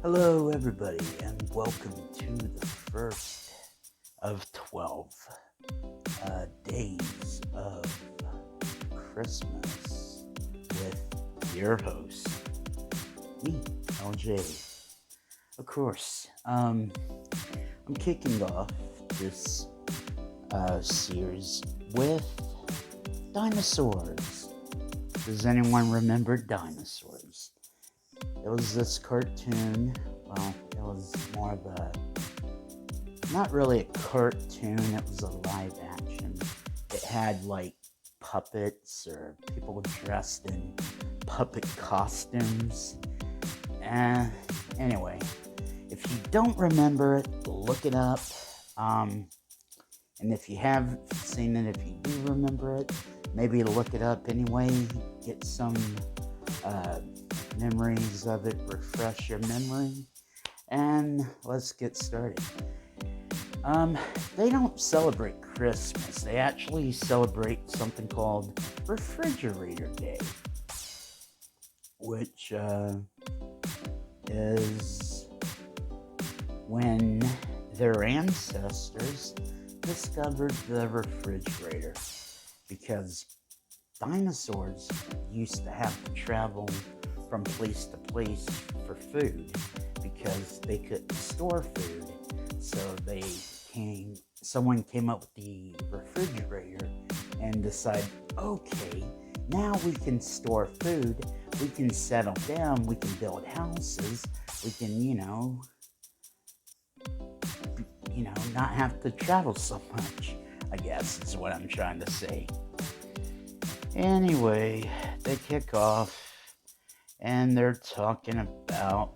Hello, everybody, and welcome to the first of 12 days of Christmas with your host, me, LJ. Of course, I'm kicking off this series with Dinosaurs. Does anyone remember Dinosaurs? It was this cartoon. Well, it was more of a, not really a cartoon, it was a live action. It had like puppets or people dressed in puppet costumes. And anyway, if you don't remember it, look it up. And if you have seen it, if you do remember it, maybe look it up anyway, get some memories of it, refresh your memory, and let's get started. They don't celebrate Christmas. They actually celebrate something called Refrigerator Day, which is when their ancestors discovered the refrigerator, because dinosaurs used to have to travel from place to place for food because they couldn't store food. So someone came up with the refrigerator and decided, okay, now we can store food, we can settle down, we can build houses, we can, not have to travel so much, I guess is what I'm trying to say. Anyway, they kick off and they're talking about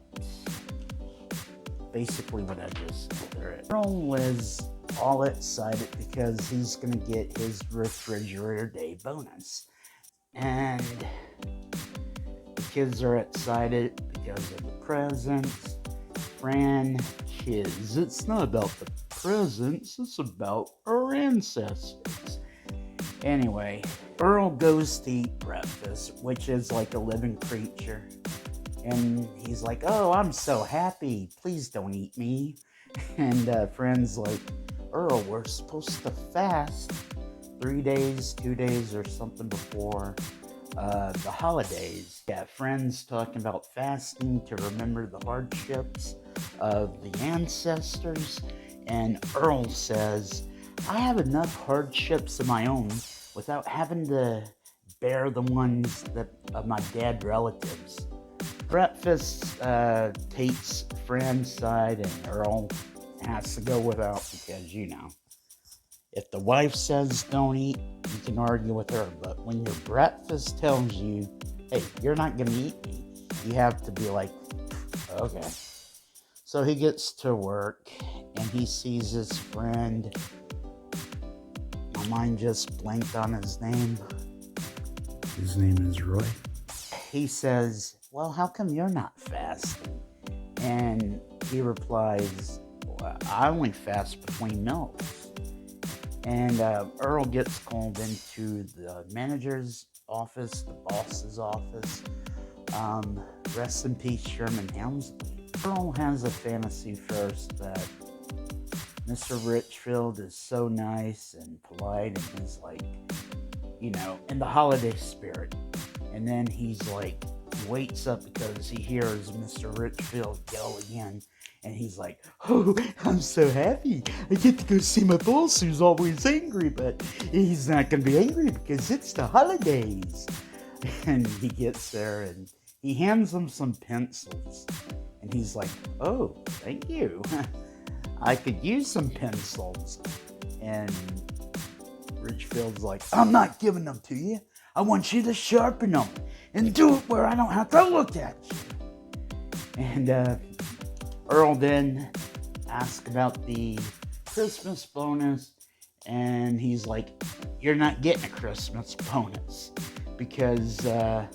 basically what I just told her. Earl is all excited because he's going to get his Refrigerator Day bonus. And the kids are excited because of the presents. Fran, kids, it's not about the presents, it's about our ancestors. Anyway, Earl goes to eat breakfast, which is like a living creature. And he's like, oh, I'm so happy. Please don't eat me. And Fran's like, Earl, we're supposed to fast 3 days, 2 days, or something before the holidays. Yeah, Fran's talking about fasting to remember the hardships of the ancestors. And Earl says, I have enough hardships of my own without having to bear the ones of my dead relatives. Breakfast takes Fran's side, and Earl has to go without because, if the wife says don't eat, you can argue with her. But when your breakfast tells you, hey, you're not going to eat me, you have to be like, okay. So he gets to work, and he sees his friend. My mind just blanked on his name. His name is Roy. He says, well, how come you're not fasting? And he replies, well, I only fast between meals. And Earl gets called into the manager's office, the boss's office. Rest in peace, Sherman Helmsley. Earl has a fantasy first that Mr. Richfield is so nice and polite, and he's like, in the holiday spirit. And then he's like, he wakes up because he hears Mr. Richfield yell again. And he's like, oh, I'm so happy. I get to go see my boss who's always angry, but he's not going to be angry because it's the holidays. And he gets there and he hands him some pencils. And he's like, oh, thank you. I could use some pencils. And Richfield's like, I'm not giving them to you. I want you to sharpen them and do it where I don't have to look at you. And Earl then asks about the Christmas bonus, and he's like, you're not getting a Christmas bonus because a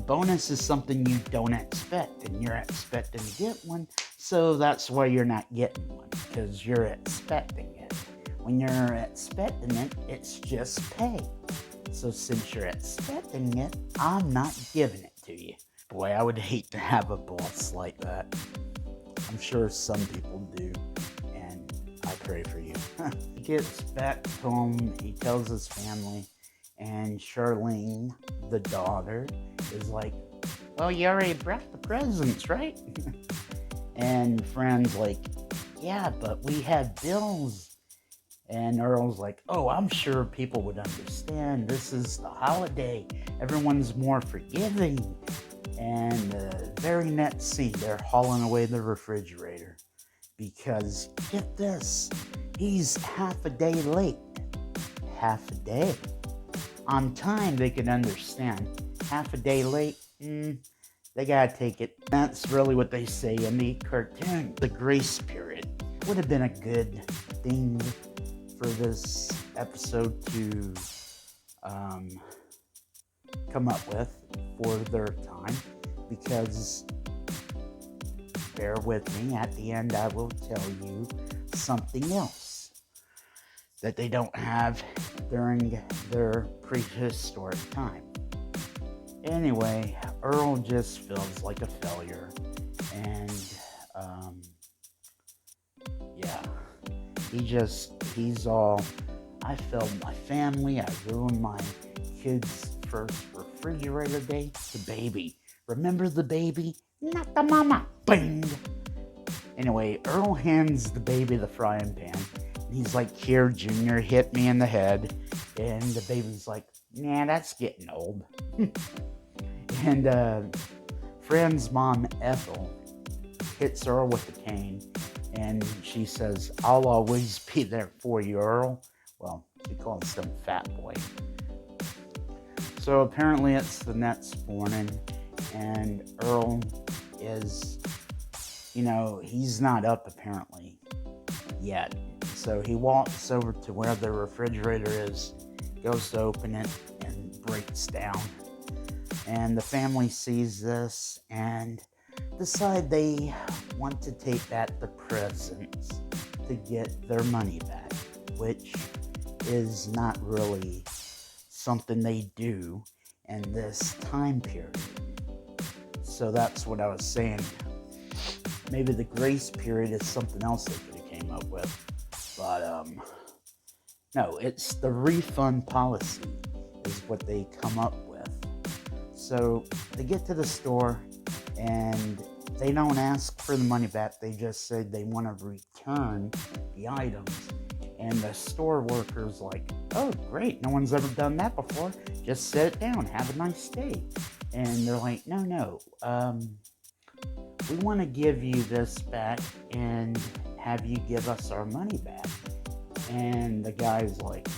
bonus is something you don't expect, and you're expecting to get one, so that's why you're not getting one, because you're expecting it. When you're expecting it, it's just pay. So since you're expecting it, I'm not giving it to you. Boy, I would hate to have a boss like that. I'm sure some people do, and I pray for you. He gets back home, he tells his family, and Charlene, the daughter, is like, well, you already brought the presents, right? And Fran's like, yeah, but we had bills. And Earl's like, oh, I'm sure people would understand. This is the holiday. Everyone's more forgiving. And the very next scene, they're hauling away the refrigerator. Because, get this, he's half a day late. Half a day. On time, they could understand. Half a day late, they gotta take it. That's really what they say in the cartoon. The grace period would have been a good thing for this episode to come up with for their time, because bear with me, at the end I will tell you something else that they don't have during their prehistoric time. Anyway, Earl just feels like a failure, and yeah, he's all, I failed my family, I ruined my kid's first refrigerator day. The baby, remember the baby? Not the mama. Bang! Anyway, Earl hands the baby the frying pan. And he's like, here, Junior, hit me in the head. And the baby's like, nah, that's getting old. And Fran's mom, Ethel, hits Earl with the cane. And she says, I'll always be there for you, Earl. Well, she calls him Fat Boy. So apparently it's the next morning, and Earl is, he's not up apparently yet. So he walks over to where the refrigerator is, goes to open it, and breaks down. And the family sees this and decide they want to take back the presents to get their money back, which is not really something they do in this time period. So that's what I was saying. Maybe the grace period is something else they could have came up with. But no, it's the refund policy is what they come up with. So they get to the store and they don't ask for the money back. They just said they want to return the items. And the store worker's like, oh, great, no one's ever done that before. Just set it down, have a nice day. And they're like, no, we want to give you this back and have you give us our money back. And the guy's like,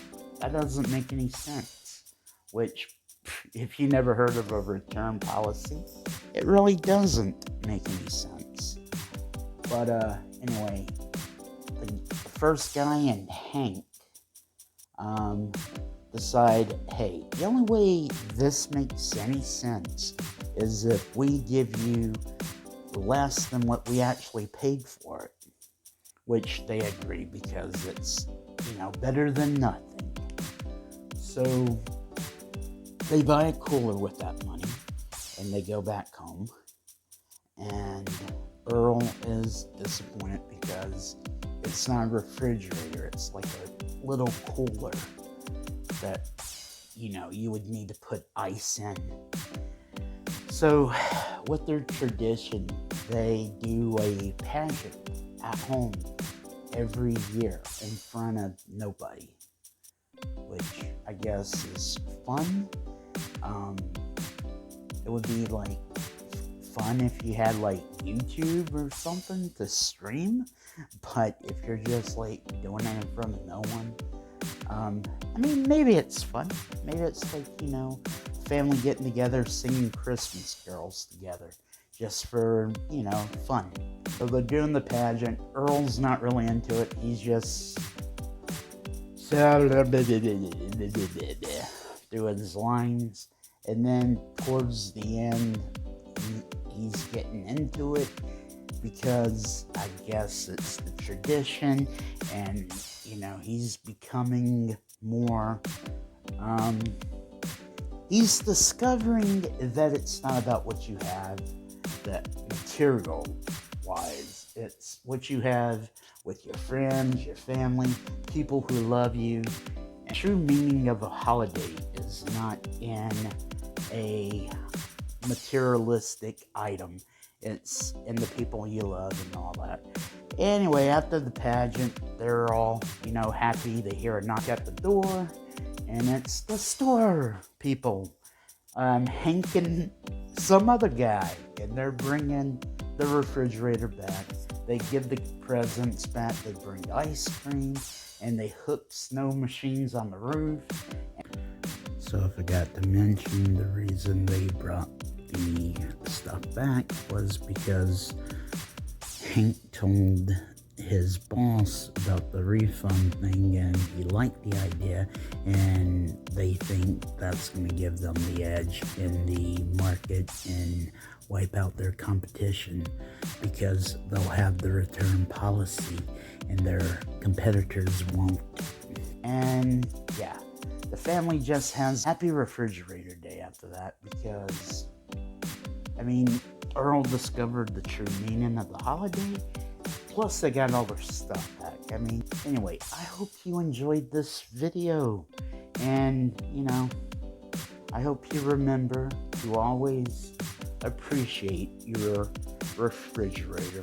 that doesn't make any sense. Which, if you never heard of a return policy, it really doesn't make any sense. But anyway, the first guy and Hank decide, hey, the only way this makes any sense is if we give you less than what we actually paid for it. Which they agree, because it's, better than nothing. So they buy a cooler with that money and they go back home. And Earl is disappointed because it's not a refrigerator, it's like a little cooler that, you would need to put ice in. So, with their tradition, they do a pageant at home every year in front of nobody, which I guess is fun. It would be like fun if you had like YouTube or something to stream, but if you're just like doing it in front of no one, maybe it's fun. Maybe it's like, family getting together singing Christmas carols together just for, fun. So they're doing the pageant. Earl's not really into it. He's just doing his lines. And then towards the end, he's getting into it because I guess it's the tradition, and he's becoming more He's discovering that it's not about what you have, that material wise. It's what you have with your friends, your family, people who love you. And true meaning of a holiday is not in a materialistic item. It's in the people you love and all that. Anyway, after the pageant, they're all, happy. They hear a knock at the door, and it's the store people. Hank and some other guy, and they're bringing the refrigerator back. They give the presents back. They bring ice cream, and they hook snow machines on the roof. So I forgot to mention the reason they brought the stuff back was because Hank told his boss about the refund thing, and he liked the idea, and they think that's going to give them the edge in the market and wipe out their competition, because they'll have the return policy and their competitors won't. And yeah, the family just has Happy Refrigerator Day after that, because Earl discovered the true meaning of the holiday, plus they got all their stuff back. Anyway, I hope you enjoyed this video, and I hope you remember to always appreciate your refrigerator.